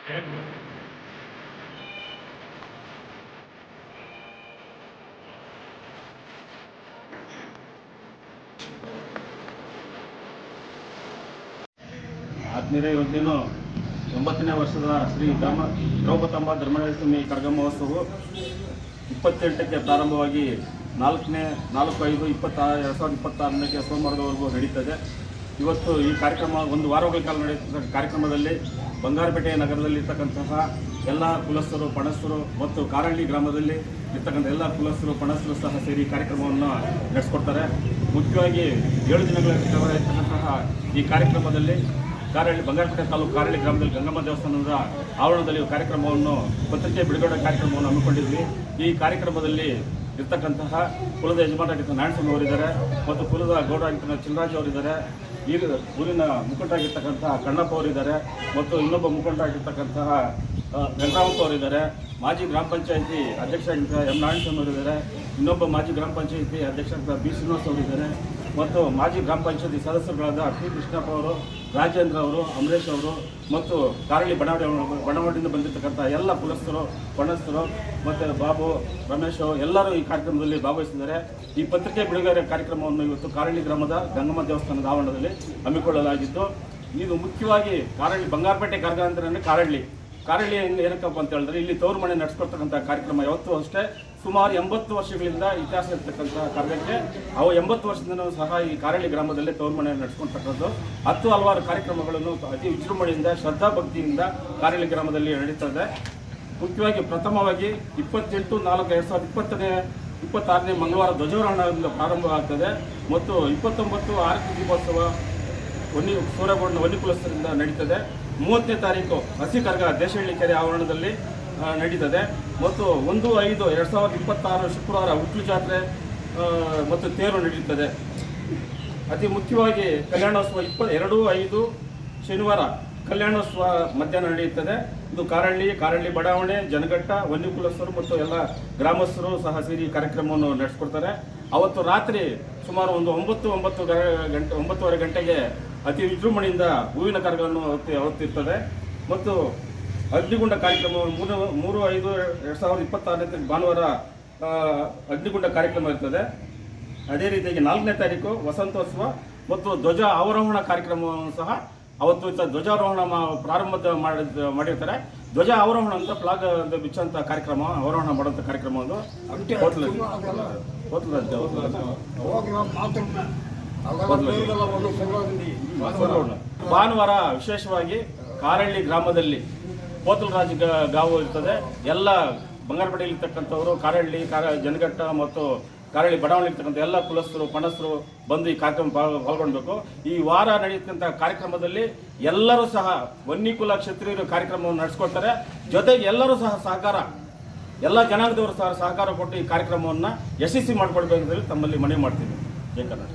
ಆತ್ಮೀಯರೇ, ಇವತ್ತೇನು 9ನೇ ವರ್ಷದ ಶ್ರೀ ದ್ರೌಪದಮ್ಮ ಧರ್ಮರಾಜಸ್ವಾಮಿ ಕರಗ ಮಹೋತ್ಸವವು 28ಕ್ಕೆ ಪ್ರಾರಂಭವಾಗಿ 4/5/2026 ಸೋಮವಾರದವರೆಗೂ ನಡೀತದೆ. ಇವತ್ತು ಈ ಕಾರ್ಯಕ್ರಮ ಒಂದು ವಾರಗಳ ಕಾಲ ನಡೆಯುತ್ತಿದ್ದ ಕಾರ್ಯಕ್ರಮದಲ್ಲಿ ಬಂಗಾರಪೇಟೆ ನಗರದಲ್ಲಿ ಇರ್ತಕ್ಕಂತಹ ಎಲ್ಲ ಕುಲಸ್ಥರು, ಪಣಸ್ಥರು ಮತ್ತು ಕಾರಹಳ್ಳಿ ಗ್ರಾಮದಲ್ಲಿ ಇರ್ತಕ್ಕಂಥ ಎಲ್ಲ ಕುಲಸ್ಥರು, ಪಣಸ್ಥರು ಸಹ ಸೇರಿ ಕಾರ್ಯಕ್ರಮವನ್ನು ನಡೆಸ್ಕೊಡ್ತಾರೆ. ಮುಖ್ಯವಾಗಿ 7 ದಿನಗಳ ಇರ್ತಕ್ಕಂತಹ ಈ ಕಾರ್ಯಕ್ರಮದಲ್ಲಿ ಬಂಗಾರಪೇಟೆ ತಾಲೂಕು ಕಾರಹಳ್ಳಿ ಗ್ರಾಮದಲ್ಲಿ ಗಂಗಮ್ಮ ದೇವಸ್ಥಾನದ ಆವರಣದಲ್ಲಿ ಕಾರ್ಯಕ್ರಮವನ್ನು ಪತ್ರಿಕೆ ಬಿಡುಗಡೆ ಕಾರ್ಯಕ್ರಮವನ್ನು ಹಮ್ಮಿಕೊಂಡಿದ್ವಿ. ಈ ಕಾರ್ಯಕ್ರಮದಲ್ಲಿ ಇರ್ತಕ್ಕಂತಹ ಕುಲದ ಯಜಮಾನರಾಗಿದ್ದ ನಾರಾಯಣಸ್ವಾಮಿ ಅವರಿದ್ದಾರೆ ಮತ್ತು ಕುಲದ ಗೌಡ ಆಗಿದ್ದ ಚಿನ್ನರಾಜ್ ಅವರಿದ್ದಾರೆ. ಈ ಊರಿನ ಮುಖಂಡರಾಗಿರ್ತಕ್ಕಂತಹ ಕಣ್ಣಪ್ಪ ಅವರಿದ್ದಾರೆ ಮತ್ತು ಇನ್ನೊಬ್ಬ ಮುಖಂಡರಾಗಿರ್ತಕ್ಕಂತಹ ಗಂಗಾವಪ್ಪ ಅವರಿದ್ದಾರೆ. ಮಾಜಿ ಗ್ರಾಮ ಪಂಚಾಯಿತಿ ಅಧ್ಯಕ್ಷರಾಗಿದ್ದ ಎಂ ನಾರಾಯಣಸ್ವಾಮಿ ಅವರಿದ್ದಾರೆ. ಇನ್ನೊಬ್ಬ ಮಾಜಿ ಗ್ರಾಮ ಪಂಚಾಯಿತಿ ಅಧ್ಯಕ್ಷರಾಗಿದ್ದ ಬಿ ಶ್ರೀನಿವಾಸ್ ಅವರಿದ್ದಾರೆ ಮತ್ತು ಮಾಜಿ ಗ್ರಾಮ ಪಂಚಾಯತಿ ಸದಸ್ಯರುಗಳಾದ ಟಿ ಕೃಷ್ಣಪ್ಪ ಅವರು, ರಾಜೇಂದ್ರ ಅವರು, ಅಮರೇಶ್ ಅವರು ಮತ್ತು ಕಾರಹಳ್ಳಿ ಬಡಾವಣೆಯಿಂದ ಬಂದಿರತಕ್ಕಂಥ ಎಲ್ಲ ಕುಲಸ್ಥರು, ಪಣಸ್ಥರು ಮತ್ತು ಬಾಬು, ರಮೇಶ್ ಎಲ್ಲರೂ ಈ ಕಾರ್ಯಕ್ರಮದಲ್ಲಿ ಭಾಗವಹಿಸಿದ್ದಾರೆ. ಈ ಪತ್ರಿಕೆ ಬಿಡುಗಡೆ ಕಾರ್ಯಕ್ರಮವನ್ನು ಇವತ್ತು ಕಾರಹಳ್ಳಿ ಗ್ರಾಮದ ಗಂಗಮ್ಮ ದೇವಸ್ಥಾನದ ಆವರಣದಲ್ಲಿ ಹಮ್ಮಿಕೊಳ್ಳಲಾಗಿದ್ದು, ಇದು ಮುಖ್ಯವಾಗಿ ಕಾರಹಳ್ಳಿ ಬಂಗಾರಪೇಟೆ ಕರಗ ಅಂದ್ರೆ ಕಾರಹಳ್ಳಿ ಏನಕ್ಕಪ್ಪ ಅಂತ ಹೇಳಿದ್ರೆ ಇಲ್ಲಿ ತವರು ಮನೆ ನಡೆಸ್ಕೊಳ್ತಕ್ಕಂಥ ಕಾರ್ಯಕ್ರಮ ಯಾವತ್ತೂ ಅಷ್ಟೇ ಸುಮಾರು 80 ವರ್ಷಗಳಿಂದ ಇತಿಹಾಸ ಇರ್ತಕ್ಕಂಥ ಕರಗಕ್ಕೆ 80 ವರ್ಷದಿಂದ ಸಹ ಈ ಕಾರಹಳ್ಳಿ ಗ್ರಾಮದಲ್ಲೇ ತವರು ಮನೆ ನಡೆಸ್ಕೊಳ್ತಕ್ಕಂಥದ್ದು ಹಲವಾರು ಕಾರ್ಯಕ್ರಮಗಳನ್ನು ಅತಿ ವಿಜೃಂಭಣೆಯಿಂದ ಶ್ರದ್ಧಾಭಕ್ತಿಯಿಂದ ಕಾರಹಳ್ಳಿ ಗ್ರಾಮದಲ್ಲಿ ನಡೀತದೆ. ಮುಖ್ಯವಾಗಿ ಪ್ರಥಮವಾಗಿ 28/4/2026 ಮಂಗಳವಾರ ಧ್ವಜಾರೋಹಣದಿಂದ ಪ್ರಾರಂಭ ಆಗ್ತದೆ ಮತ್ತು 29 ಆರತಿ ದೀಪೋತ್ಸವ ಸೂರ್ಯಗೌಡನ ವನ್ಯಕುಲಸ್ಥರಿಂದ ನಡೀತದೆ. 30ನೇ ತಾರೀಕು ಹಸಿ ಕರಗ ದೇಶಹಳ್ಳಿ ಕೆರೆ ಆವರಣದಲ್ಲಿ ನಡೀತದೆ ಮತ್ತು 1/5/2026 ಶುಕ್ರವಾರ ಉಟ್ಲು ಜಾತ್ರೆ ಮತ್ತು ತೇರು ನಡೆಯುತ್ತದೆ. ಅತಿ ಮುಖ್ಯವಾಗಿ ಕಲ್ಯಾಣೋತ್ಸವ 22/5 ಶನಿವಾರ ಕಲ್ಯಾಣೋತ್ಸವ ಮಧ್ಯಾಹ್ನ ನಡೆಯುತ್ತದೆ. ಇದು ಕಾರಹಳ್ಳಿ ಬಡಾವಣೆ, ಜನಘಟ್ಟ, ವನ್ಯಕುಲಸ್ಥರು ಮತ್ತು ಎಲ್ಲ ಗ್ರಾಮಸ್ಥರು ಸಹ ಸೇರಿ ಕಾರ್ಯಕ್ರಮವನ್ನು ನಡೆಸ್ಕೊಡ್ತಾರೆ. ಅವತ್ತು ರಾತ್ರಿ ಸುಮಾರು ಒಂದು 9-9:30 ಗಂಟೆಗೆ ಅತಿ ವಿಜೃಂಭಣೆಯಿಂದ ಹೂವಿನ ಕರಗವನ್ನು ಅವತ್ತಿರ್ತದೆ ಮತ್ತು ಅಗ್ನಿಗುಂಡ ಕಾರ್ಯಕ್ರಮ 3/5/2026 ಭಾನುವಾರ ಅಗ್ನಿಗುಂಡ ಕಾರ್ಯಕ್ರಮ ಇರ್ತದೆ. ಅದೇ ರೀತಿಯಾಗಿ 4ನೇ ತಾರೀಕು ವಸಂತೋತ್ಸವ ಮತ್ತು ಧ್ವಜ ಅವರೋಹಣ ಕಾರ್ಯಕ್ರಮವನ್ನು ಸಹ ಅವತ್ತು ಧ್ವಜಾರೋಹಣ ಪ್ರಾರಂಭ ಮಾಡಿರ್ತಾರೆ. ಧ್ವಜ ಅವರೋಹಣ ಅಂತ ಫ್ಲಾಗ್ ಅಂತ ಬಿಚ್ಚಂತ ಕಾರ್ಯಕ್ರಮ, ಅವರೋಹಣ ಮಾಡುವಂಥ ಕಾರ್ಯಕ್ರಮ ಒಂದು ಭಾನುವಾರ ವಿಶೇಷವಾಗಿ ಕಾರಹಳ್ಳಿ ಗ್ರಾಮದಲ್ಲಿ ಕೋತಲರಾಜ್ ಗಾವು ಇರ್ತದೆ. ಎಲ್ಲ ಬಂಗಾರಪೇಟೆಯಲ್ಲಿ ಇರ್ತಕ್ಕಂಥವರು ಜನಘಟ್ಟ ಮತ್ತು ಕಾರಹಳ್ಳಿ ಬಡಾವಣೆ ಇರ್ತಕ್ಕಂಥ ಎಲ್ಲ ಕುಲಸ್ಥರು, ಪಣಸ್ಥರು ಬಂದು ಈ ಕಾರ್ಯಕ್ರಮ ಪಾಲ್ಗೊಳ್ಬೇಕು. ಈ ವಾರ ನಡೆಯತಕ್ಕಂಥ ಕಾರ್ಯಕ್ರಮದಲ್ಲಿ ಎಲ್ಲರೂ ಸಹ ವನ್ಯಕುಲ ಕ್ಷತ್ರಿಯರು ಕಾರ್ಯಕ್ರಮವನ್ನು ನಡೆಸ್ಕೊಳ್ತಾರೆ. ಜೊತೆಗೆ ಎಲ್ಲರೂ ಸಹ ಸಹಕಾರ, ಎಲ್ಲ ಜನಾಂಗದವರು ಸಹ ಸಹಕಾರ ಕೊಟ್ಟು ಈ ಕಾರ್ಯಕ್ರಮವನ್ನು ಯಶಸ್ವಿ ಮಾಡಿಕೊಡ್ಬೇಕಂತ ತಮ್ಮಲ್ಲಿ ಮನವಿ ಮಾಡ್ತೀನಿ. ಜೈ ಕರ್ನಾಟಕ.